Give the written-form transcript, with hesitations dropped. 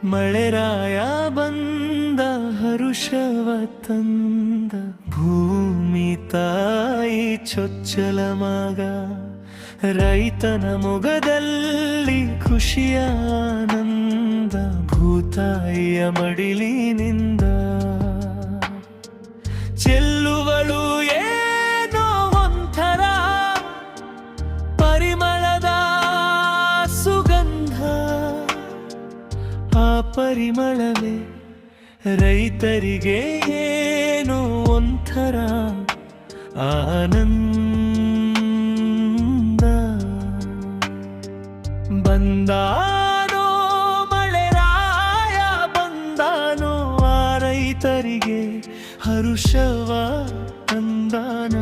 ಮಳೆರಾಯ ಬಂದ ಹರುಷವ ತಂದ ಭೂಮಿ ತಾಯಿ ಚೊಚ್ಚಲ ಮಗ ರೈತನ ಮೊಗದಲ್ಲಿ ಖುಷಿಯ ಆನಂದ ಭೂತಾಯಿಯ ಮಡಿಲಿನಿಂದ ಚೆಲ್ಲುವಳು ಏನೋ ಒಂಥರ ಪರಿಮಳದ ಸುಗಂಧ ಆ ಪರಿಮಳವೇ ರೈತರಿಗೆ ಏನೋ ಒಂಥರ ಆನಂದ ಬಂದಾನೋ ಮಳೆರಾಯ ಬಂದಾನೋ ಆ ರೈತರಿಗೆ ಹರುಷವ ತಂದಾನ